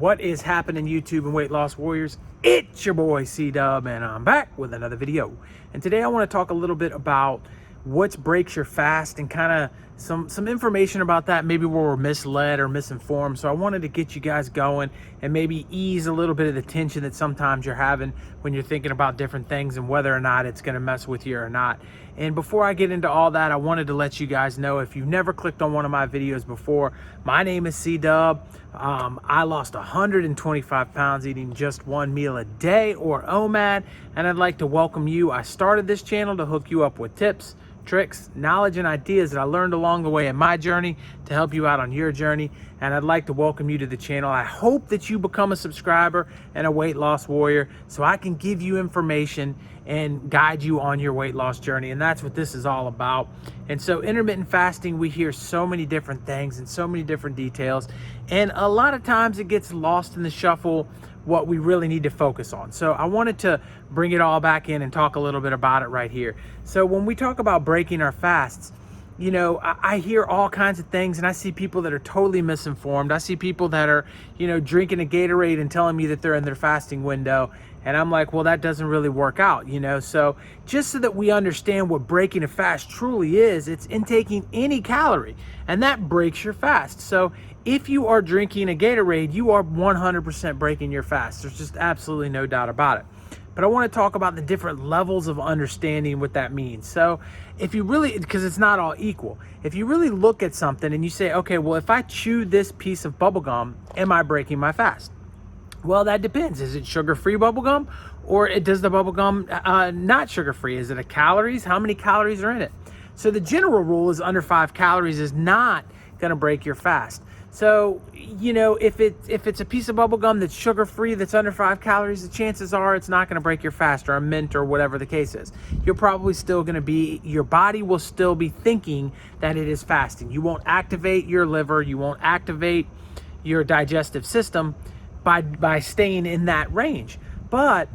What is happening, YouTube and weight loss warriors? It's your boy C-Dub, and I'm back with another video. And today I want to talk a little bit about what breaks your fast and kind of some information about that, maybe where we're misled or misinformed. So I wanted to get you guys going and maybe ease a little bit of the tension that sometimes you're having when you're thinking about different things and whether or not it's going to mess with you or not. And before I get into all that, I wanted to let you guys know, if you've never clicked on one of my videos before, my name is C-Dub. I lost 125 pounds eating just one meal a day, or OMAD, and I'd like to welcome you. I started this channel to hook you up with tips, tricks, knowledge, and ideas that I learned along the way in my journey to help you out on your journey. And I'd like to welcome you to the channel. I hope that you become a subscriber and a weight loss warrior so I can give you information and guide you on your weight loss journey. And that's what this is all about. And so intermittent fasting, we hear so many different things and so many different details. And a lot of times it gets lost in the shuffle what we really need to focus on. So I wanted to bring it all back in and talk a little bit about it right here. So when we talk about breaking our fasts, you know, I hear all kinds of things, and I see people that are totally misinformed. I see people that are, you know, drinking a Gatorade and telling me that they're in their fasting window. And I'm like, well, that doesn't really work out, you know? So just so that we understand what breaking a fast truly is, it's intaking any calorie, and that breaks your fast. So if you are drinking a Gatorade, you are 100% breaking your fast. There's just absolutely no doubt about it. But I want to talk about the different levels of understanding what that means. So if you really, because it's not all equal, if you really look at something and you say, okay, well, if I chew this piece of bubble gum, am I breaking my fast? Well, that depends. Is it sugar-free bubble gum, or does the bubble gum not sugar-free? Is it a calories? How many calories are in it? So the general rule is under 5 calories is not going to break your fast. So, you know, if it's a piece of bubble gum that's sugar-free, that's under 5 calories, the chances are it's not going to break your fast, or a mint, or whatever the case is. You're probably still going to be, your body will still be thinking that it is fasting. You won't activate your liver, you won't activate your digestive system by staying in that range. But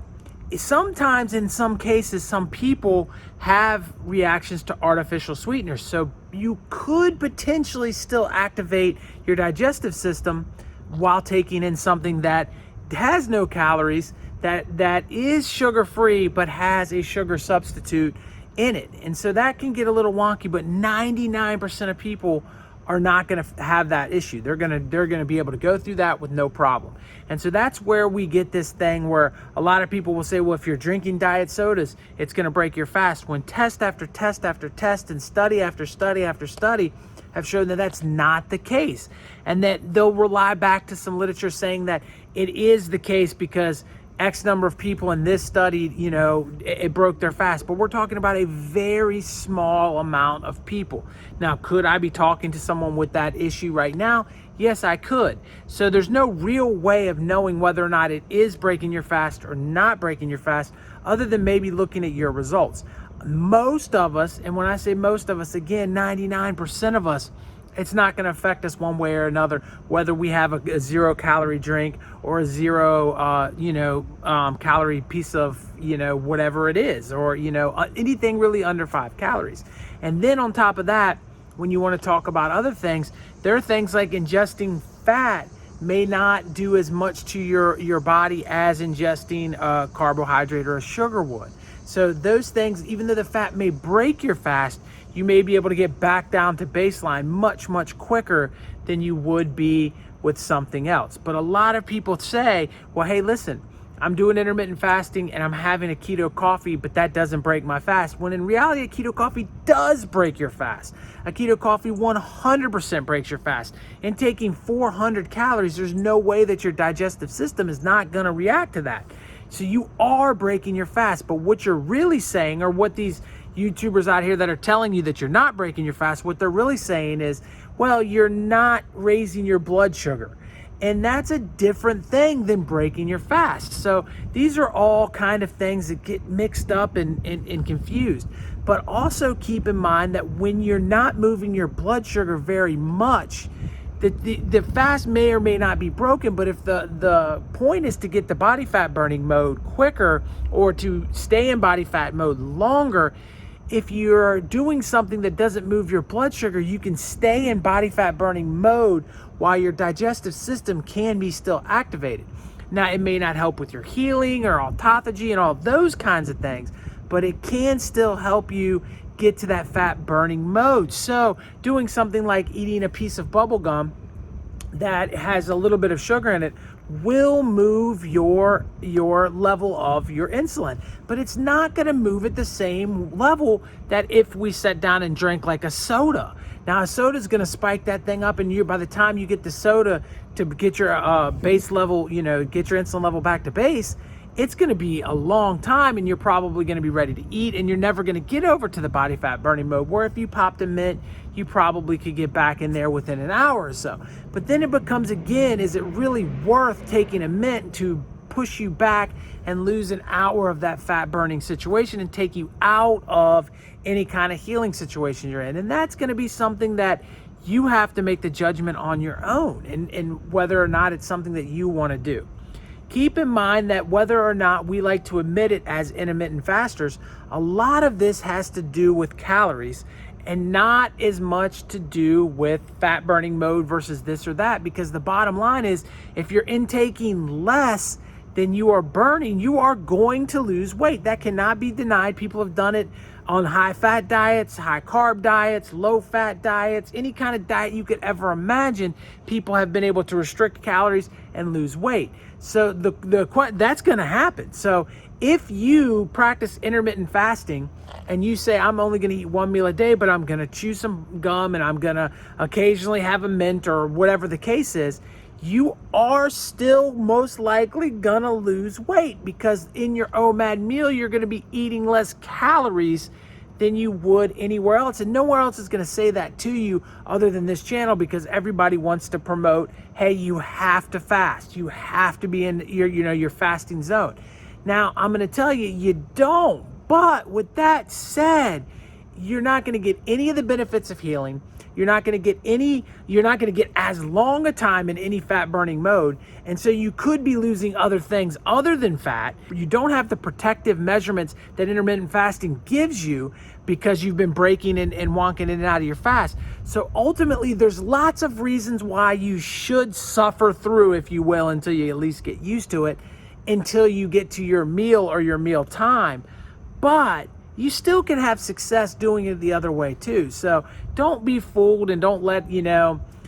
sometimes, in some cases, some people have reactions to artificial sweeteners. So you could potentially still activate your digestive system while taking in something that has no calories, that is sugar-free, but has a sugar substitute in it. And so that can get a little wonky, but 99% of people are not going to have that issue. They're going to be able to go through that with no problem. And so that's where we get this thing where a lot of people will say, well, if you're drinking diet sodas, it's going to break your fast, when test after test after test and study after study after study have shown that that's not the case, and that they'll rely back to some literature saying that it is the case because X number of people in this study, you know, it broke their fast. But we're talking about a very small amount of people. Now, could I be talking to someone with that issue right now? Yes, I could. So there's no real way of knowing whether or not it is breaking your fast or not breaking your fast, other than maybe looking at your results. Most of us, and when I say most of us, again, 99% of us, it's not going to affect us one way or another, whether we have a 0-calorie drink or a 0, calorie piece of, you know, whatever it is, or, you know, anything really under 5 calories. And then on top of that, when you want to talk about other things, there are things like ingesting fat may not do as much to your body as ingesting a carbohydrate or a sugar would. So those things, even though the fat may break your fast, you may be able to get back down to baseline much, much quicker than you would be with something else. But a lot of people say, well, hey, listen, I'm doing intermittent fasting and I'm having a keto coffee, but that doesn't break my fast. When in reality, a keto coffee does break your fast. A keto coffee 100% breaks your fast. And taking 400 calories, there's no way that your digestive system is not going to react to that. So you are breaking your fast. But what you're really saying, or what these YouTubers out here that are telling you that you're not breaking your fast, what they're really saying is, well, you're not raising your blood sugar. And that's a different thing than breaking your fast. So these are all kind of things that get mixed up and confused. But also keep in mind that when you're not moving your blood sugar very much, the fast may or may not be broken, but if the point is to get the body fat burning mode quicker, or to stay in body fat mode longer, if you're doing something that doesn't move your blood sugar, you can stay in body fat burning mode while your digestive system can be still activated. Now, it may not help with your healing or autophagy and all those kinds of things, but it can still help you get to that fat burning mode. So doing something like eating a piece of bubble gum that has a little bit of sugar in it will move your level of your insulin, but it's not going to move at the same level that if we sat down and drank like a soda. Now, a soda is going to spike that thing up, and by the time you get the soda to get your base level, get your insulin level back to base, it's going to be a long time, and you're probably going to be ready to eat, and you're never going to get over to the body fat burning mode, where if you popped a mint, you probably could get back in there within an hour or so. But then it becomes, again, is it really worth taking a mint to push you back and lose an hour of that fat burning situation and take you out of any kind of healing situation you're in? And that's going to be something that you have to make the judgment on your own, and whether or not it's something that you want to do. Keep in mind that whether or not we like to admit it as intermittent fasters, a lot of this has to do with calories and not as much to do with fat burning mode versus this or that, because the bottom line is, if you're intaking less than you are burning, you are going to lose weight. That cannot be denied. People have done it on high fat diets, high carb diets, low fat diets, any kind of diet you could ever imagine. People have been able to restrict calories and lose weight. So that's going to happen. So if you practice intermittent fasting and you say, I'm only going to eat one meal a day, but I'm going to chew some gum and I'm going to occasionally have a mint or whatever the case is, you are still most likely going to lose weight, because in your OMAD meal, you're going to be eating less calories than you would anywhere else. And nowhere else is going to say that to you other than this channel, because everybody wants to promote, hey, you have to fast. You have to be in your fasting zone. Now, I'm going to tell you, you don't. But with that said, you're not going to get any of the benefits of healing. You're not going to get as long a time in any fat burning mode. And so you could be losing other things other than fat. You don't have the protective measurements that intermittent fasting gives you, because you've been breaking and wonking in and out of your fast. So ultimately, there's lots of reasons why you should suffer through, if you will, until you at least get used to it, until you get to your meal or your meal time. But you still can have success doing it the other way too. So don't be fooled, and don't let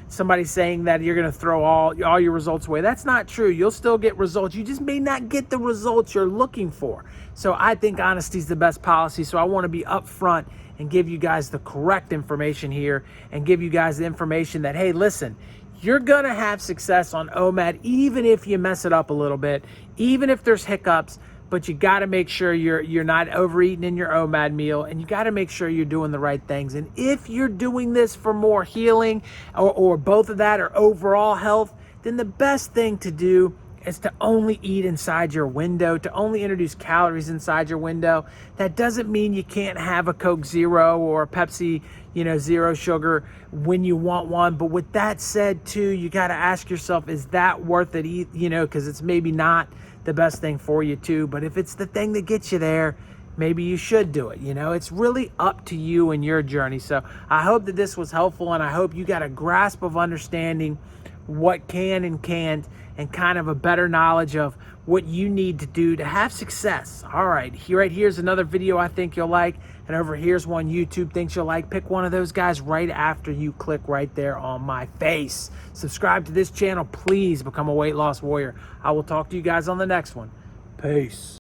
somebody saying that you're going to throw all your results away. That's not true. You'll still get results. You just may not get the results you're looking for. So I think honesty is the best policy. So I want to be upfront and give you guys the correct information here, and give you guys the information that, hey, listen, you're going to have success on OMAD, even if you mess it up a little bit, even if there's hiccups. But you got to make sure you're not overeating in your OMAD meal, and you got to make sure you're doing the right things. And if you're doing this for more healing or both of that, or overall health, then the best thing to do is to only eat inside your window, to only introduce calories inside your window. That doesn't mean you can't have a Coke Zero or a Pepsi, zero sugar when you want one. But with that said too, you got to ask yourself, is that worth it? Because it's maybe not the best thing for you too. But if it's the thing that gets you there, maybe you should do it. It's really up to you and your journey. So I hope that this was helpful, and I hope you got a grasp of understanding what can and can't, and kind of a better knowledge of what you need to do to have success. All right, here's another video I think you'll like, and over here's one YouTube thinks you'll like. Pick one of those guys right after you click right there on my face. Subscribe to this channel. Please become a weight loss warrior. I will talk to you guys on the next one. Peace.